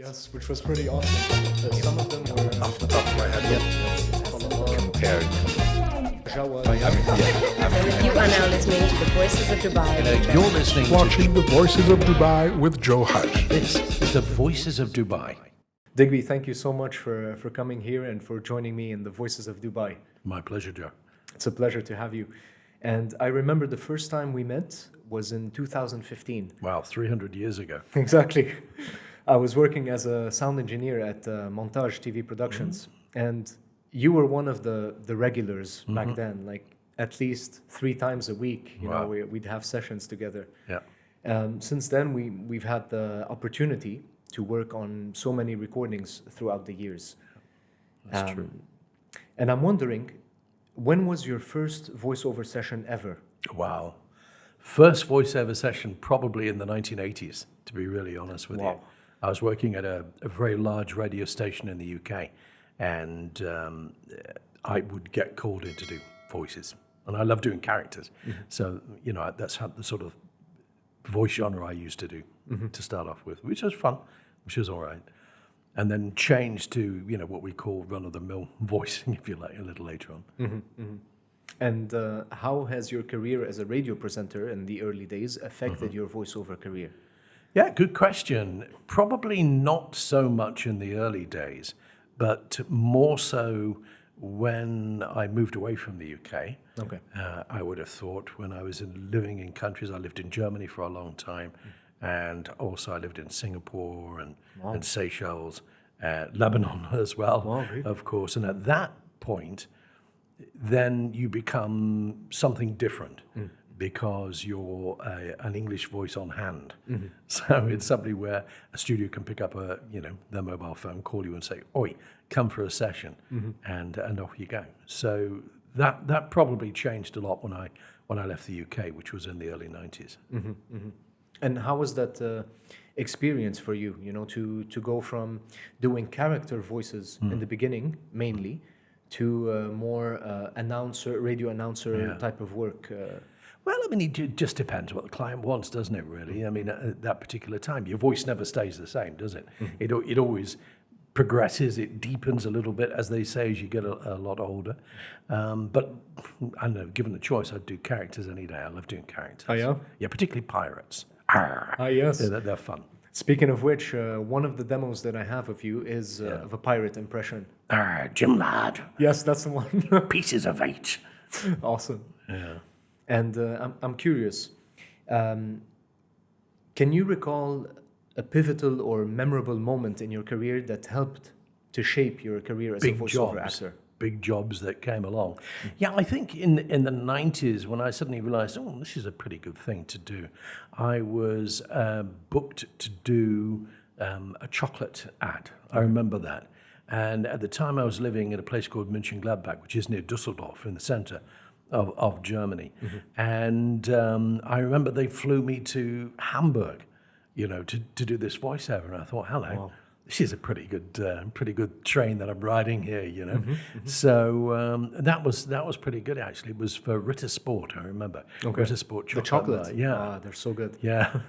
Yes, which was pretty awesome. Some of them were Off the top of my head, compared. You are now listening to the Voices of Dubai. You're listening Watching The Voices of Dubai with Joe Hage. This is the Voices of Dubai. Digby, thank you so much for coming here and for joining me in the Voices of Dubai. My pleasure, Joe. It's a pleasure to have you. And I remember the first time we met was in 2015. Wow, 300 years ago. Exactly. I was working as a sound engineer at Montage TV Productions. And you were one of the regulars back then, like at least 3 times a week. You know, we'd have sessions together. Yeah. Since then, we've had the opportunity to work on so many recordings throughout the years. That's true. And I'm wondering, when was your first voiceover session ever? Wow. First voiceover session probably in the 1980s, to be really honest with you. I was working at a very large radio station in the UK, and I would get called in to do voices. And I love doing characters. So, you know, that's how the sort of voice genre I used to do to start off with, which was fun, which was all right. And then changed to, you know, what we call run-of-the-mill voicing, if you like, a little later on. And how has your career as a radio presenter in the early days affected your voiceover career? Yeah, good question. Probably not so much in the early days, but more so when I moved away from the UK. Okay. I would have thought when I was living in countries, I lived in Germany for a long time, and also I lived in Singapore and Seychelles, Lebanon as well, really? of course. And at that point, then you become something different because you're an English voice on hand. So it's somebody where a studio can pick up their mobile phone, call you and say, "Oi, come for a session," and off you go. So that probably changed a lot when I left the UK, which was in the early 90s. And how was that experience for you, you know, to go from doing character voices in the beginning, mainly, to more radio announcer type of work? Well, I mean, it just depends what the client wants, doesn't it, really? I mean, at that particular time, your voice never stays the same, does it? It always progresses, it deepens a little bit, as they say, as you get a lot older. But I don't know, given the choice, I'd do characters any day. I love doing characters. Oh, yeah? Yeah, particularly pirates. Yes. They're fun. Speaking of which, one of the demos that I have of you is of a pirate impression. Jim lad. Yes, that's the one. Pieces of 8. Awesome. Yeah. And I'm curious, can you recall a pivotal or memorable moment in your career that helped to shape your career as a voiceover actor? Big jobs that came along. Yeah, I think in the 90s, when I suddenly realized, this is a pretty good thing to do, I was booked to do a chocolate ad. I remember that. And at the time I was living in a place called Mönchengladbach, which is near Dusseldorf in the center of Germany. And I remember they flew me to Hamburg, you know, to do this voiceover. And I thought, hello, this is a pretty good train that I'm riding here, you know. So that was pretty good, actually. It was for Ritter Sport, I remember. Okay. Ritter Sport chocolate. The chocolate. Bar. Yeah. They're so good. Yeah.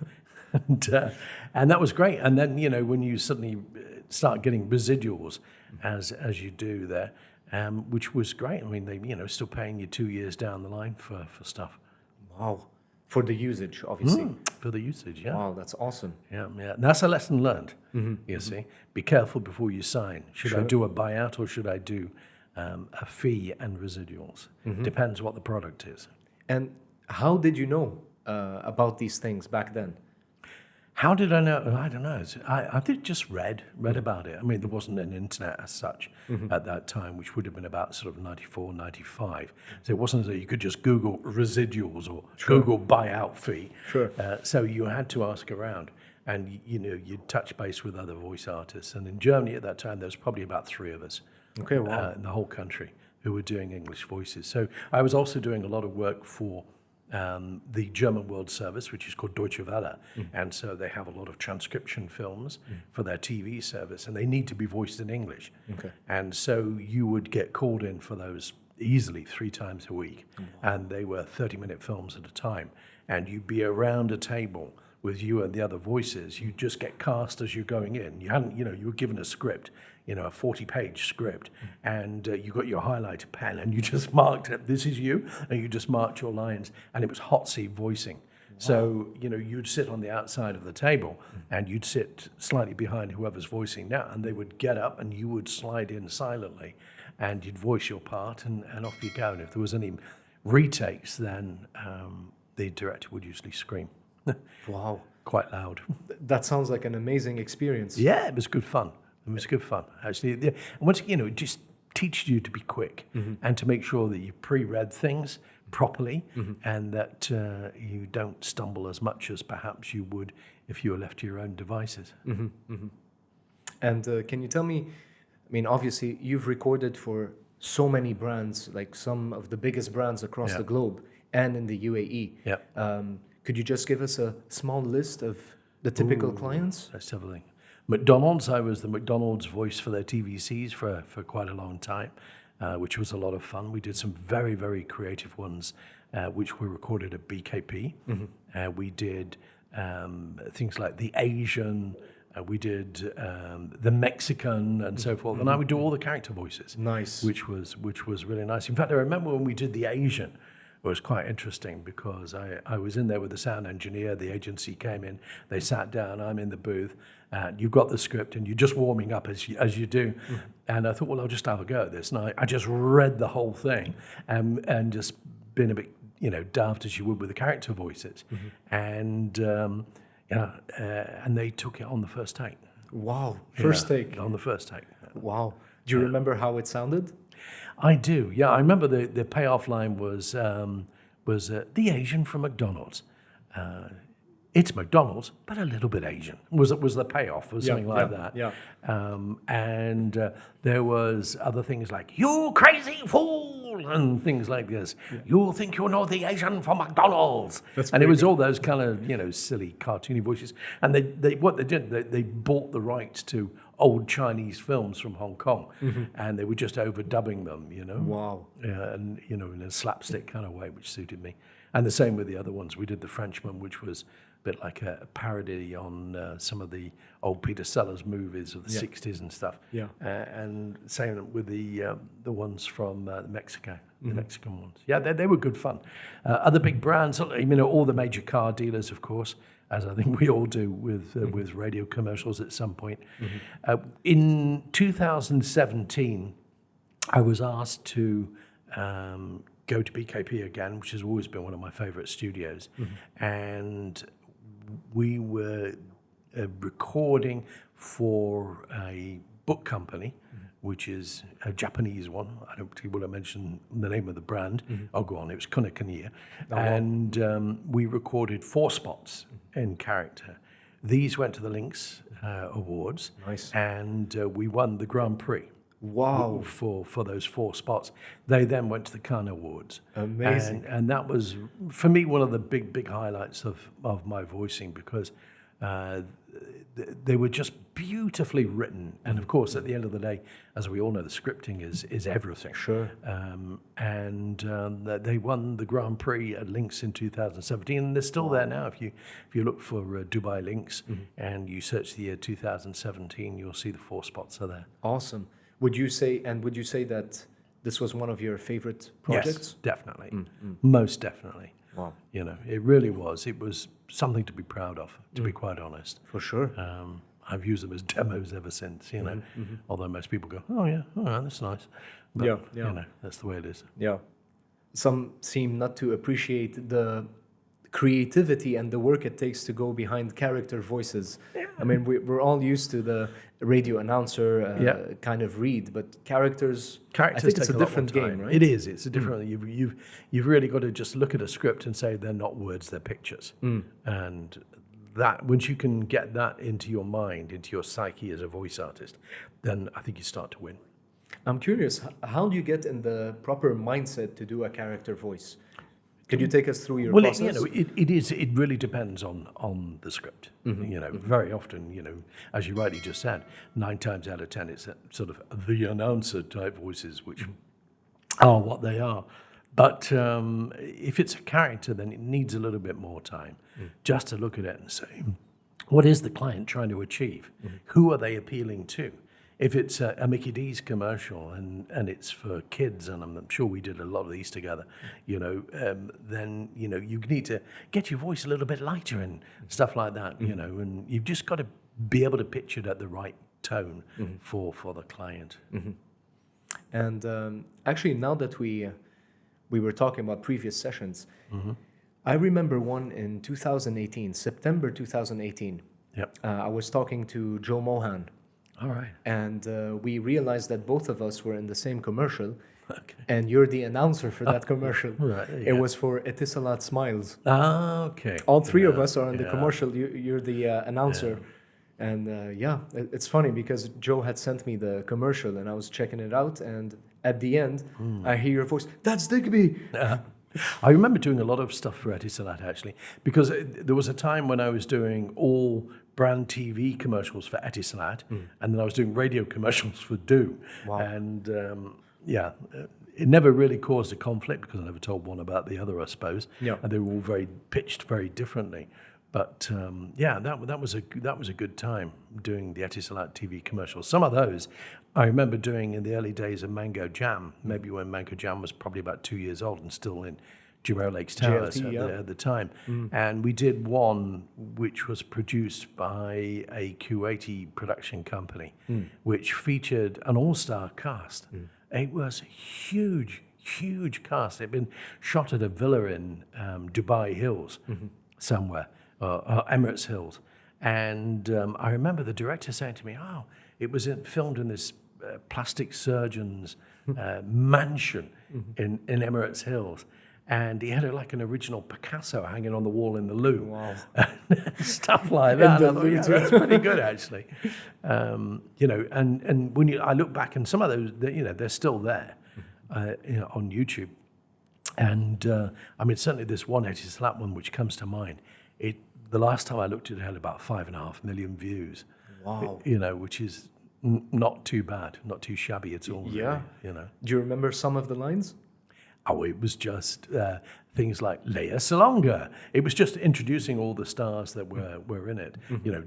And that was great. And then, you know, when you suddenly start getting residuals, as you do there, which was great. I mean, they, you know, still paying you 2 years down the line for stuff. Wow. For the usage, obviously. For the usage, yeah. Wow, that's awesome. Yeah. And that's a lesson learned, you see. Be careful before you sign. Should I do a buyout or should I do a fee and residuals? Depends what the product is. And how did you know about these things back then? How did I know? I don't know. I did just read about it. I mean, there wasn't an internet as such at that time, which would have been about sort of 94, 95. So it wasn't as though you could just Google residuals or Google buyout fee. Sure. So you had to ask around, and you know, you'd touch base with other voice artists. And in Germany at that time, there was probably about 3 of us Okay, wow. in the whole country who were doing English voices. So I was also doing a lot of work for the German World Service, which is called Deutsche Welle. And so they have a lot of transcription films for their TV service, and they need to be voiced in English. Okay. And so you would get called in for those easily 3 times a week, and they were 30-minute films at a time. And you'd be around a table with you and the other voices. You just get cast as you're going in. You hadn't, you were given a script, a 40-page script, and you got your highlighter pen, and you just marked it. This is you, and you just marked your lines, and it was hot seat voicing. So, you'd sit on the outside of the table and you'd sit slightly behind whoever's voicing now, and they would get up and you would slide in silently and you'd voice your part and off you go. And if there was any retakes, then the director would usually scream. Wow. Quite loud. That sounds like an amazing experience. Yeah, it was good fun. It was good fun, actually. And once, it just teaches you to be quick and to make sure that you pre-read things properly and that you don't stumble as much as perhaps you would if you were left to your own devices. And can you tell me, obviously you've recorded for so many brands, like some of the biggest brands across the globe and in the UAE. Yeah. Could you just give us a small list of the typical clients? Let's have a think. McDonald's, I was the McDonald's voice for their TVCs for quite a long time. Which was a lot of fun. We did some very, very creative ones, which were recorded at BKP. We did things like the Asian, we did the Mexican, and so forth. And I would do all the character voices. Nice. Which was really nice. In fact, I remember when we did the Asian, it was quite interesting because I was in there with the sound engineer, the agency came in, they sat down, I'm in the booth, you've got the script and you're just warming up as you do. And I thought, well, I'll just have a go at this. And I just read the whole thing and just been a bit, daft as you would with the character voices. And, and they took it on the first take. Wow. First take. On the first take. Wow. Do you remember how it sounded? I do, yeah. I remember the payoff line was the Asian from McDonald's. It's McDonald's, but a little bit Asian. Was the payoff or something like that? Yeah. And there was other things like "You crazy fool" and things like this. Yeah. You think you know the Asian from McDonald's? And it was all those kind of silly cartoony voices. And what they did, they bought the rights to old Chinese films from Hong Kong, and they were just overdubbing them, Wow. And in a slapstick kind of way, which suited me. And the same with the other ones. We did The Frenchman, which was a bit like a parody on some of the old Peter Sellers movies of the 60s and stuff. Yeah. And same with the ones from Mexico, the Mexican ones. Yeah, they were good fun. Other big brands, all the major car dealers, of course, as I think we all do with radio commercials at some point. In 2017, I was asked to go to BKP again, which has always been one of my favorite studios. And we were recording for a book company, which is a Japanese one. I don't particularly want to mention the name of the brand. I'll go on. It was Kunakaniya. And we recorded 4 spots in character. These went to the Lynx Awards. Nice. And we won the Grand Prix. Wow. For those 4 spots. They then went to the Cannes Awards. Amazing. And that was, for me, one of the big highlights of my voicing, because they were just beautifully written. And of course, at the end of the day, as we all know, the scripting is everything. Sure. They won the Grand Prix at Lynx in 2017, and they're still there now. If you look for Dubai Lynx and you search the year 2017, you'll see the 4 spots are there. Awesome. Would you say that this was one of your favorite projects? Yes, definitely. Most definitely. Wow. It really was. It was something to be proud of, to be quite honest. For sure. I've used them as demos ever since, although most people go, oh yeah, that's nice. But, that's the way it is. Yeah. Some seem not to appreciate the creativity and the work it takes to go behind character voices. I mean, we're all used to the radio announcer kind of read, but characters I think it's a different game, right? It is. It's a different. You've really got to just look at a script and say they're not words, they're pictures. And that, once you can get that into your mind, into your psyche as a voice artist, then I think you start to win. I'm curious, how do you get in the proper mindset to do a character voice? Could you take us through your process? It really depends on the script. Very often, as you rightly just said, 9 times out of 10, it's sort of the announcer type voices, which are what they are. But if it's a character, then it needs a little bit more time just to look at it and say, what is the client trying to achieve? Who are they appealing to? If it's a Mickey D's commercial and it's for kids, and I'm sure we did a lot of these together, then, you need to get your voice a little bit lighter and stuff like that, and you've just got to be able to pitch it at the right tone for the client. And actually, now that we were talking about previous sessions, I remember one in 2018, September 2018. Yep. I was talking to Joe Mohan. All right. And we realized that both of us were in the same commercial. Okay. And you're the announcer for that commercial. Right. It was for Etihad Smiles. Ah, okay. All three of us are in the commercial. You're the announcer. Yeah. And it's funny because Joe had sent me the commercial and I was checking it out. And at the end, I hear your voice. That's Digby. I remember doing a lot of stuff for Etihad actually, because there was a time when I was doing all brand TV commercials for Etihad, and then I was doing radio commercials for Do. Wow. And it never really caused a conflict because I never told one about the other, I suppose. Yeah. And they were all pitched very differently. But that was a good time doing the Etihad TV commercials. Some of those I remember doing in the early days of Mango Jam, maybe when Mango Jam was probably about 2 years old and still in Jumeirah Lakes Towers at the time. And we did one which was produced by a Kuwaiti production company, which featured an all-star cast. It was huge cast. It had been shot at a villa in Dubai Hills somewhere, Emirates Hills. And I remember the director saying to me, it was filmed in this plastic surgeon's mansion in Emirates Hills. And he had an original Picasso hanging on the wall in the loo. Wow. Stuff like that. That's pretty good, actually. And when I look back, and some of those, they're still there on YouTube. And certainly this one Etihad one which comes to mind. The last time I looked at it had about 5.5 million views. Wow. Which is not too bad, not too shabby at all. Yeah. Really, Do you remember some of the lines? Oh, it was just things like Leia Salonga. It was just introducing all the stars that were in it.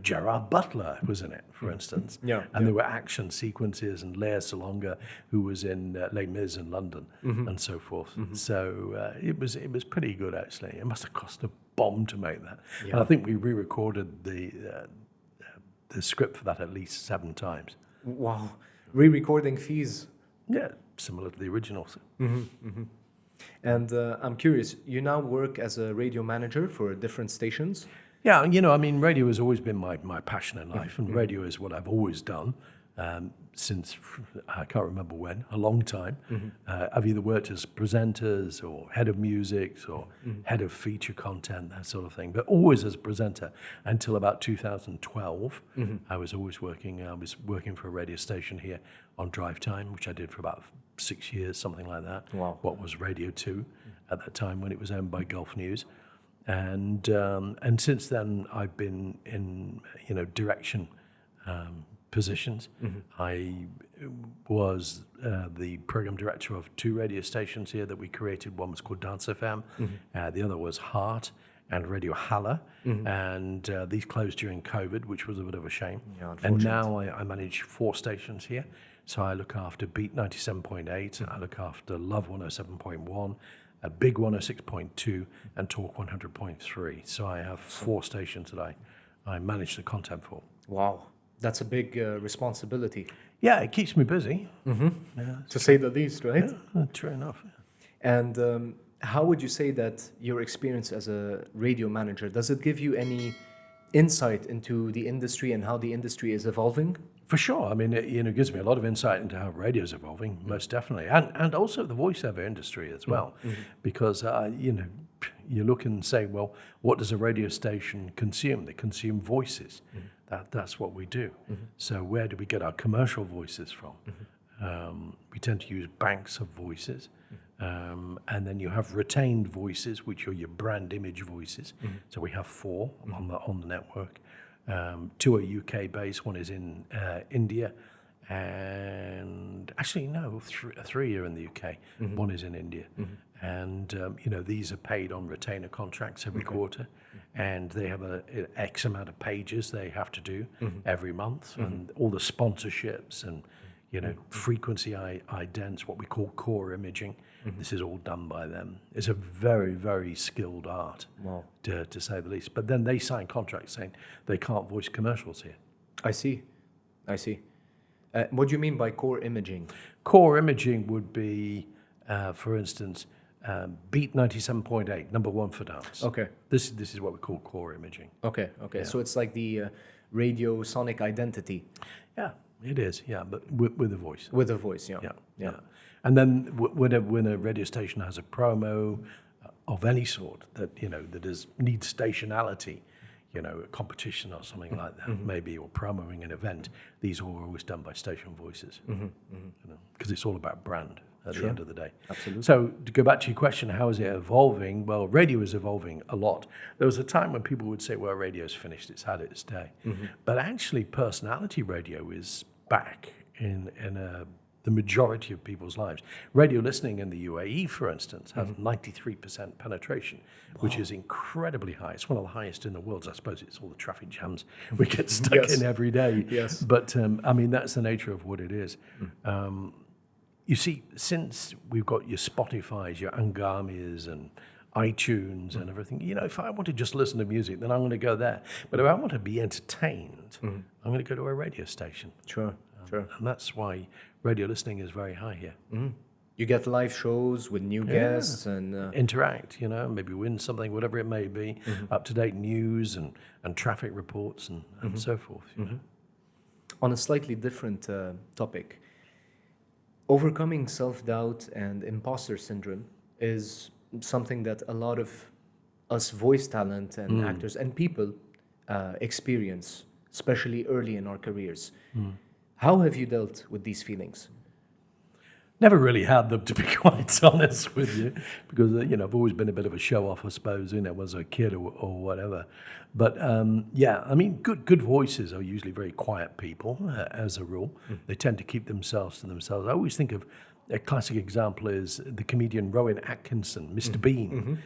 Gerard Butler was in it, for instance. And there were action sequences, and Leia Salonga, who was in Les Mis in London, and so forth. So it was pretty good, actually. It must have cost a bomb to make that. Yeah. And I think we re-recorded the script for that at least 7 times. Wow. Re-recording fees. Yeah, similar to the originals. And I'm curious, you now work as a radio manager for different stations? Yeah, radio has always been my passion in life, and radio is what I've always done since, I can't remember when, a long time. I've either worked as presenters or head of music or head of feature content, that sort of thing, but always as a presenter until about 2012. I was working for a radio station here on drive time, which I did for about 6 years, something like that. Wow. What was Radio 2 at that time when it was owned by Gulf News. And since then, I've been in direction positions. I was the program director of 2 radio stations here that we created. One was called Dance FM, the other was Heart and Radio Hala, and these closed during COVID, which was a bit of a shame. Yeah, and now I manage 4 stations here. So I look after Beat 97.8, I look after Love 107.1, a Big 106.2, and Talk 100.3. So I have 4 stations that I manage the content for. Wow, that's a big responsibility. Yeah, it keeps me busy. Yeah, to say the least, right? Yeah, true enough. And how would you say that your experience as a radio manager, does it give you any insight into the industry and how the industry is evolving? For sure. It gives me a lot of insight into how radio is evolving, most definitely, and also the voiceover industry as well, because you look and say, well, what does a radio station consume? They consume voices. That's what we do. So where do we get our commercial voices from? We tend to use banks of voices, and then you have retained voices, which are your brand image voices. So we have 4 on the network. 2 are UK based, one is in India, and actually no, three are in the UK. One is in India, and these are paid on retainer contracts every quarter, and they have a X amount of pages they have to do every month, and all the sponsorships and frequency idents, what we call core imaging. This is all done by them. It's a very, very skilled art, to say the least. But then they sign contracts saying they can't voice commercials here. I see. What do you mean by core imaging? Core imaging would be, for instance, Beat 97.8, number one for dance. Okay. This is what we call core imaging. Okay. Yeah. So it's like the radio sonic identity. Yeah, it is. Yeah, but with a voice. With a voice, yeah. And then when a radio station has a promo of any sort that needs stationality, a competition or something like that, maybe, or promoting an event, these are always done by station voices, because it's all about brand at the end of the day. Absolutely. So to go back to your question, how is it evolving? Well, radio is evolving a lot. There was a time when people would say, well, radio's finished, it's had its day. But actually, personality radio is back in the majority of people's lives. Radio listening in the UAE, for instance, has 93% penetration, which is incredibly high. It's one of the highest in the world. I suppose it's all the traffic jams we get stuck in every day. Yes. But, that's the nature of what it is. You see, since we've got your Spotifys, your Angamis and iTunes and everything, if I want to just listen to music, then I'm going to go there. But if I want to be entertained, I'm going to go to a radio station. Sure. And that's why radio listening is very high here. You get live shows with new guests and interact, maybe win something, whatever it may be, up-to-date news and traffic reports and so forth. On a slightly different topic, overcoming self-doubt and imposter syndrome is something that a lot of us voice talent and actors and people experience, especially early in our careers. How have you dealt with these feelings? Never really had them, to be quite honest with you, because I've always been a bit of a show-off, I suppose, as a kid or whatever. But good voices are usually very quiet people, as a rule. They tend to keep themselves to themselves. I always think of a classic example is the comedian Rowan Atkinson, Mr. Bean,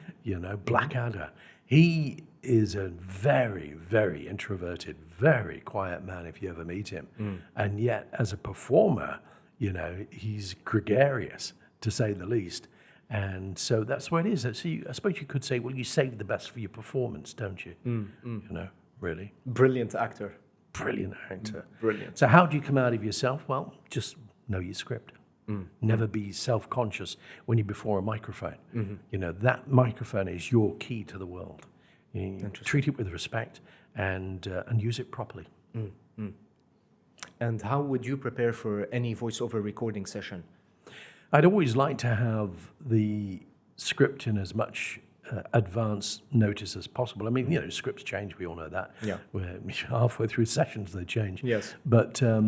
Blackadder. He is a very, very introverted, very quiet man if you ever meet him. And yet, as a performer, he's gregarious, to say the least. And so that's what it is. So I suppose you could say, well, you save the best for your performance, don't you? Really. Brilliant actor. Brilliant actor. Brilliant. So how do you come out of yourself? Well, just know your script. Never be self-conscious when you're before a microphone. That microphone is your key to the world. You treat it with respect and use it properly. And how would you prepare for any voiceover recording session? I'd always like to have the script in as much advance notice as possible. Scripts change, we all know that. Yeah. We're halfway through sessions, they change. Yes. But, as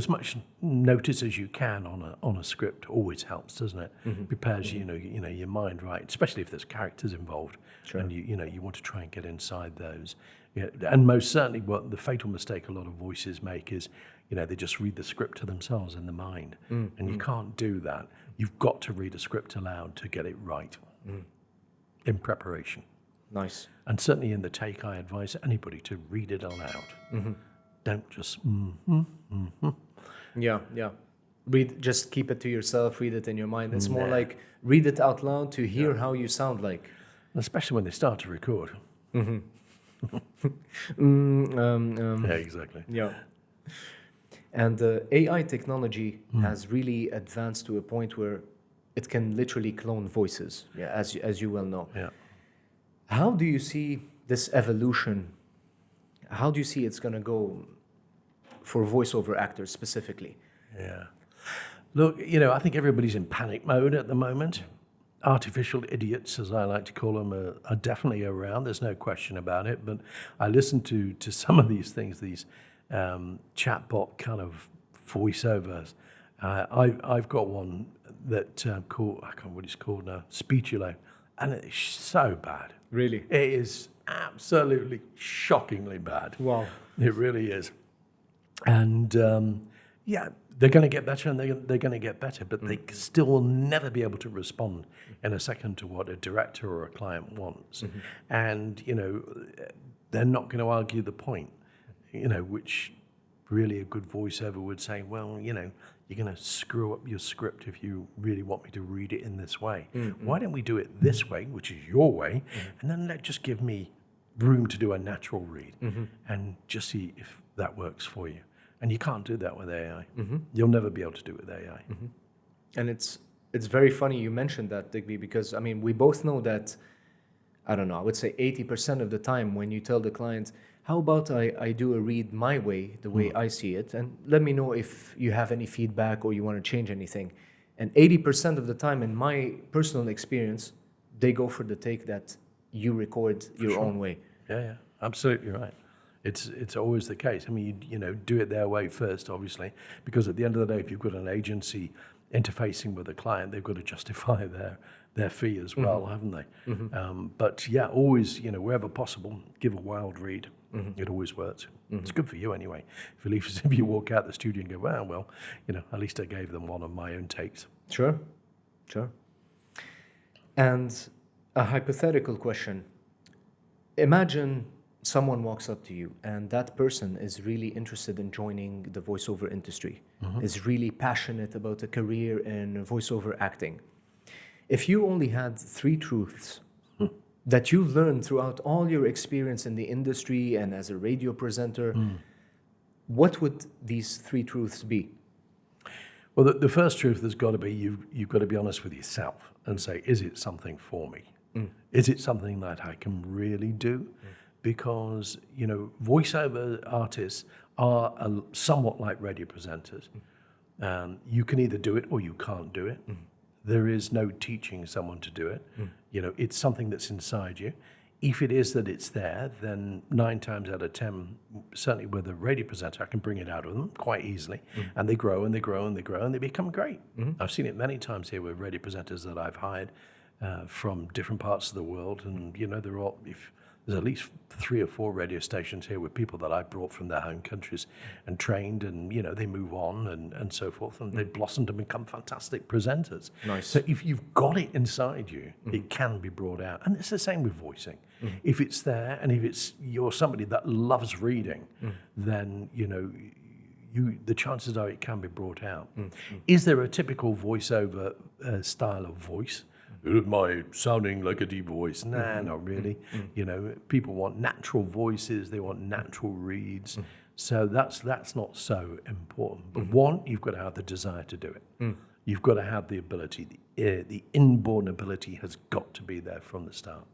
much notice as you can on a script always helps, doesn't it? Prepares your mind right, especially if there's characters involved. Sure. And you want to try and get inside those. And most certainly what the fatal mistake a lot of voices make is, they just read the script to themselves in the mind. And you can't do that. You've got to read a script aloud to get it right in preparation. Nice. And certainly in the take, I advise anybody to read it aloud. Don't just Yeah. Just keep it to yourself, read it in your mind. It's more like read it out loud to hear how you sound like. Especially when they start to record. Yeah, exactly. Yeah. And AI technology has really advanced to a point where it can literally clone voices, as you well know. Yeah. How do you see this evolution? How do you see it's going to go for voiceover actors specifically? Yeah. Look, I think everybody's in panic mode at the moment. Artificial idiots, as I like to call them, are definitely around. There's no question about it. But I listen to some of these things, these chatbot kind of voiceovers. I've got one that called, I can't remember what it's called now, Speechulo, and it's so bad. Really? It is absolutely shockingly bad. Wow. It really is. And yeah, they're going to get better and they're going to get better, but they still will never be able to respond in a second to what a director or a client wants. And, you know, they're not going to argue the point, you know, which really a good voiceover would say, well, you know, you're going to screw up your script if you really want me to read it in this way. Why don't we do it this way, which is your way, and then just give me room to do a natural read and just see if that works for you. And you can't do that with AI. You'll never be able to do it with AI. And it's very funny you mentioned that, Digby, because I mean, we both know that, I don't know, I would say 80% of the time when you tell the client, how about I do a read my way, the way I see it, and let me know if you have any feedback or you want to change anything. And 80% of the time, in my personal experience, they go for the take that you record your own way. Yeah, absolutely right. It's always the case. I mean, you know, do it their way first, obviously, because at the end of the day, if you've got an agency interfacing with a client, they've got to justify their fee as well, haven't they? But yeah, always, you know, wherever possible, give a wild read. It always works. It's good for you anyway. If you walk out the studio and go, well, you know, at least I gave them one of my own takes. Sure. And a hypothetical question. Imagine someone walks up to you and that person is really interested in joining the voiceover industry, is really passionate about a career in voiceover acting. If you only had 3 truths that you've learned throughout all your experience in the industry and as a radio presenter, what would these 3 truths be? Well, the first truth has got to be you've got to be honest with yourself and say, is it something for me? Is it something that I can really do? Because, you know, voiceover artists are somewhat like radio presenters. You can either do it or you can't do it. There is no teaching someone to do it. You know, it's something that's inside you. If it is that it's there, then 9 times out of 10, certainly with a radio presenter, I can bring it out of them quite easily. And they grow and they grow and they grow and they become great. I've seen it many times here with radio presenters that I've hired from different parts of the world. And, you know, they're all, there's at least 3 or 4 radio stations here with people that I brought from their home countries and trained, and, you know, they move on and so forth, and they blossomed and become fantastic presenters. Nice. So if you've got it inside you, it can be brought out. And it's the same with voicing. If it's there, and if you're somebody that loves reading, then, you know, the chances are it can be brought out. Is there a typical voiceover style of voice? Am I sounding like a deep voice? Nah, not really. You know, people want natural voices. They want natural reads. So that's not so important. But one, you've got to have the desire to do it. You've got to have the ability. The inborn ability has got to be there from the start.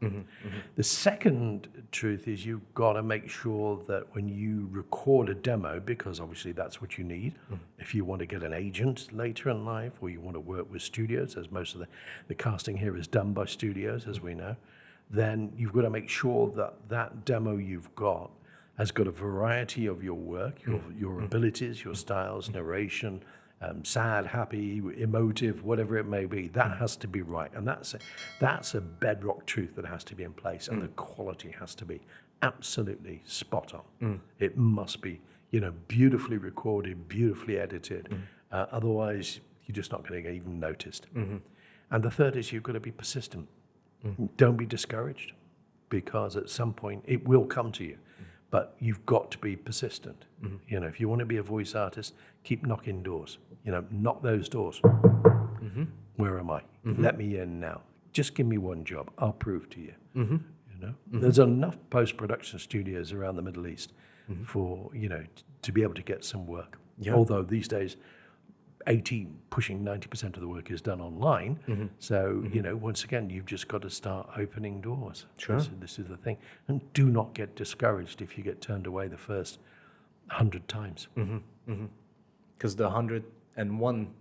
The second truth is you've got to make sure that when you record a demo, because obviously that's what you need, if you want to get an agent later in life, or you want to work with studios, as most of the casting here is done by studios, as we know, then you've got to make sure that that demo you've got has got a variety of your work, your abilities, your styles, narration, sad, happy, emotive, whatever it may be. That has to be right. And that's a bedrock truth that has to be in place. And the quality has to be absolutely spot on. It must be, you know, beautifully recorded, beautifully edited. Otherwise, you're just not going to get even noticed. And the third is you've got to be persistent. Don't be discouraged, because at some point it will come to you. But you've got to be persistent. You know, if you want to be a voice artist, keep knocking doors. You know, knock those doors. Where am I? Let me in now. Just give me one job. I'll prove to you. You know, there's enough post-production studios around the Middle East for, you know, to be able to get some work. Although these days, pushing 90% of the work is done online. So, you know, once again, you've just got to start opening doors. Sure. This is the thing. And do not get discouraged if you get turned away the first 100 times. Because the 101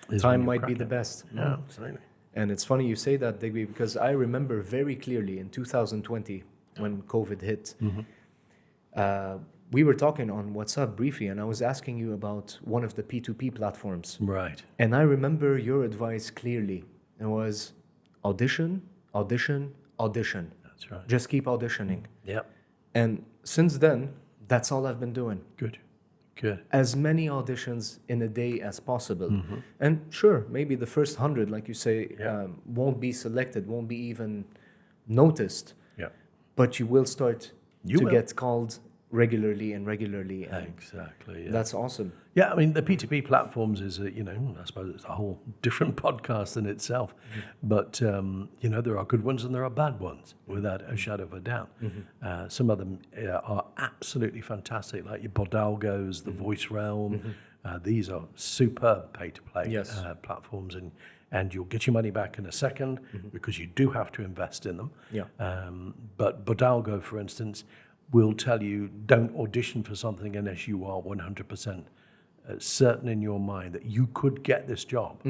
Is time when might you're be the cracking. best. Yeah, absolutely. And it's funny you say that, Digby, because I remember very clearly in 2020 when COVID hit, we were talking on WhatsApp briefly, and I was asking you about one of the P2P platforms. Right. And I remember your advice clearly. It was audition, audition, audition. That's right. Just keep auditioning. Yep. And since then, that's all I've been doing. Good. Good. as many auditions in a day as possible. And sure, maybe the first 100, like you say, won't be selected, won't be even noticed, Yeah. but you will start You to will. get called regularly and regularly. And Exactly. Yeah. that's awesome. Yeah, I mean, the P2P platforms is, I suppose it's a whole different podcast in itself. But, there are good ones and there are bad ones, without a shadow of a doubt. Some of them are absolutely fantastic, like your Bodalgos, the Voice Realm. These are superb pay-to-play Yes. platforms, and you'll get your money back in a second because you do have to invest in them. Yeah. But Bodalgo, for instance, will tell you don't audition for something unless you are 100% certain in your mind that you could get this job.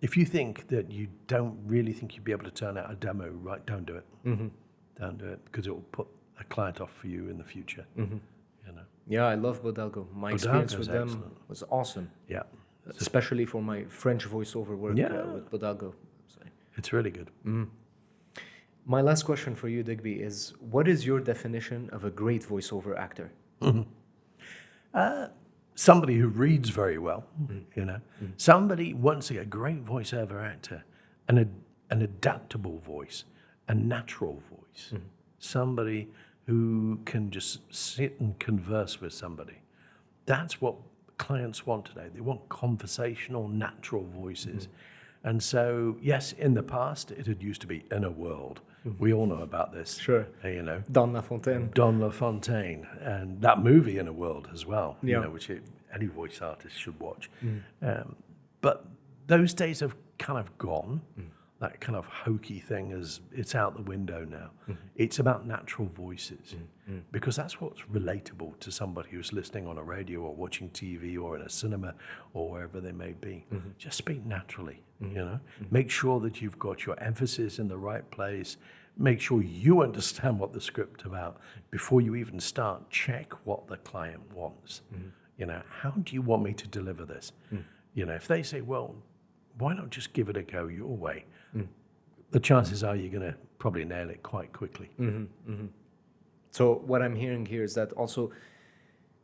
If you think that you don't really think you'd be able to turn out a demo, right, don't do it. Don't do it, because it will put a client off for you in the future. Yeah, I love Bodalgo. My experience Bodalgo's with them excellent. was awesome, Yeah, especially for my French voiceover work Yeah. with Bodalgo. So, it's really good. my last question for you, Digby, is what is your definition of a great voiceover actor? Somebody who reads very well, Somebody, once again, a great voiceover actor, an adaptable voice, a natural voice. Somebody who can just sit and converse with somebody. That's what clients want today. They want conversational, natural voices. And so, yes, in the past, it had used to be in a world. We all know about this. Sure. Don LaFontaine. Don LaFontaine, and that movie In a World as well, Yeah. which any voice artist should watch. But those days have kind of gone. That kind of hokey thing it's out the window now. It's about natural voices because that's what's relatable to somebody who's listening on a radio or watching TV or in a cinema or wherever they may be. Just speak naturally, Make sure that you've got your emphasis in the right place. Make sure you understand what the script's about before you even start. Check what the client wants. How do you want me to deliver this? If they say, well, why not just give it a go your way? The chances are you're going to probably nail it quite quickly. So what I'm hearing here is that also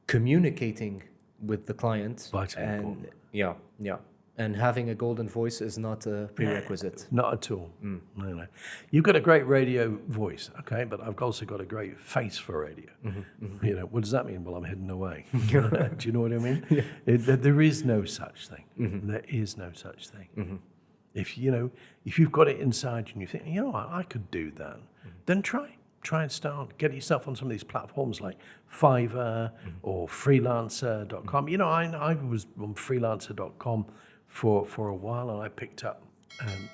communicating with the client Vitally and important. and having a golden voice is not a prerequisite. Not at all. No. You've got a great radio voice, okay, but I've also got a great face for radio. What does that mean? Well, I'm hidden away. Do you know what I mean? There is no such thing. There is no such thing. If you've got it inside you and you think, I could do that, then try and start. Get yourself on some of these platforms like Fiverr or freelancer.com. I was on freelancer.com for a while, and I picked up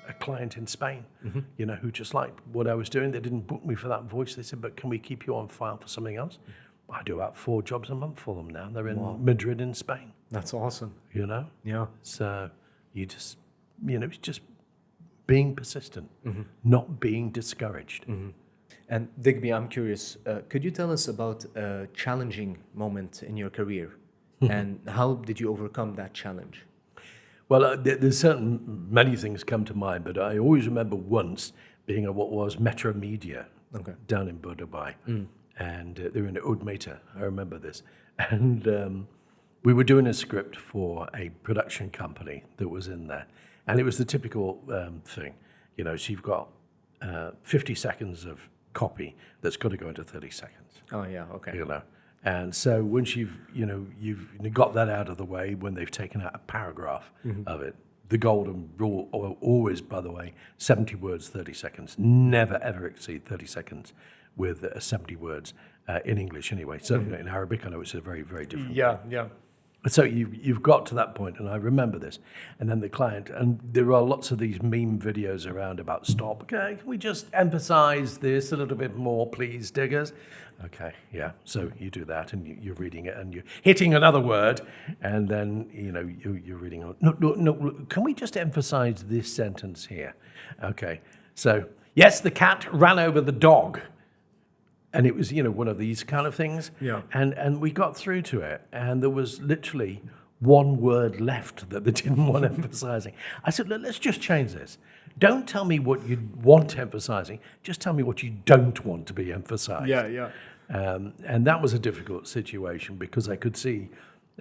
a client in Spain, who just liked what I was doing. They didn't book me for that voice. They said, but can we keep you on file for something else? I do about 4 jobs a month for them now. They're in Madrid in Spain. That's awesome. Yeah. So you just, it's just being persistent, not being discouraged. And Digby, I'm curious, could you tell us about a challenging moment in your career and how did you overcome that challenge? Well, there's many things come to mind, but I always remember once being at what was Metro Media down in Dubai, and they were in Udmeta. I remember this, and we were doing a script for a production company that was in there, and it was the typical thing, so you've got 50 seconds of copy that's got to go into 30 seconds. Oh yeah, okay. And so once you've got that out of the way, when they've taken out a paragraph of it, the golden rule, always, by the way, 70 words, 30 seconds. Never, ever exceed 30 seconds with 70 words in English anyway. So in Arabic, I know it's a very, very different. Yeah. So you've got to that point, and I remember this. And then the client, and there are lots of these meme videos around about stop. Okay, can we just emphasize this a little bit more, please, diggers? Okay, yeah. So you do that, and you're reading it, and you're hitting another word, and then you're reading. No. Can we just emphasize this sentence here? Okay. So yes, the cat ran over the dog. And it was, one of these kind of things. Yeah. And we got through to it, and there was literally one word left that they didn't want emphasizing. I said, let's just change this. Don't tell me what you want emphasizing. Just tell me what you don't want to be emphasized. Yeah. And that was a difficult situation because I could see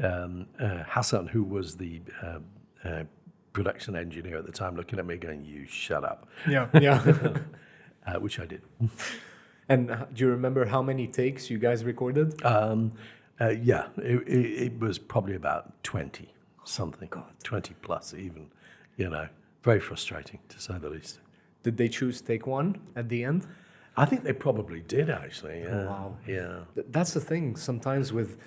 Hassan, who was the production engineer at the time, looking at me going, "You shut up," Yeah, yeah. which I did. And do you remember how many takes you guys recorded? Yeah, it was probably about 20 something, 20 plus even, very frustrating to say the least. Did they choose take one at the end? I think they probably did actually. Yeah. Wow. Yeah. That's the thing sometimes with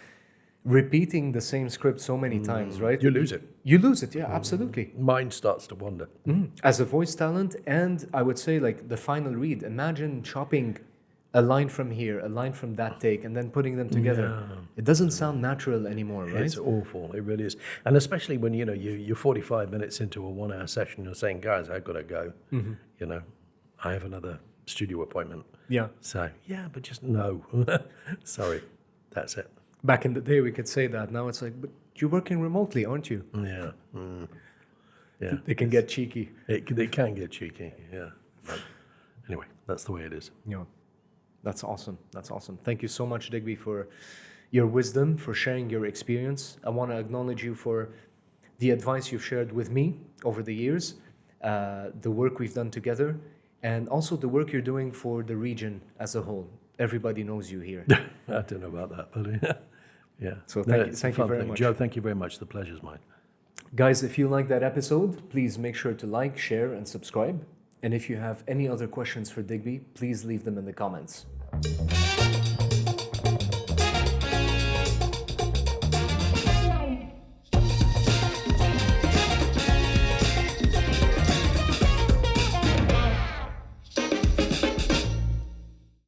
repeating the same script so many times, right? You lose it. You lose it, yeah, absolutely. Mind starts to wander. As a voice talent, and I would say like the final read, imagine chopping a line from here, a line from that take, and then putting them together. Yeah. It doesn't sound natural anymore, right? It's awful. It really is. And especially when, you're 45 minutes into a 1 hour session, you're saying, guys, I've got to go. I have another studio appointment. Yeah. So, yeah, but just no. Sorry. That's it. Back in the day, we could say that. Now it's like, but you're working remotely, aren't you? Yeah. Yeah. They can get cheeky. They can get cheeky, yeah. But anyway, that's the way it is. Yeah. That's awesome. That's awesome. Thank you so much, Digby, for your wisdom, for sharing your experience. I want to acknowledge you for the advice you've shared with me over the years, the work we've done together, and also the work you're doing for the region as a whole. Everybody knows you here. I don't know about that, but yeah. So it's a thank you fun very thing. much. Joe, thank you very much. The pleasure's mine. Guys, if you like that episode, please make sure to like, share, and subscribe. And if you have any other questions for Digby, please leave them in the comments.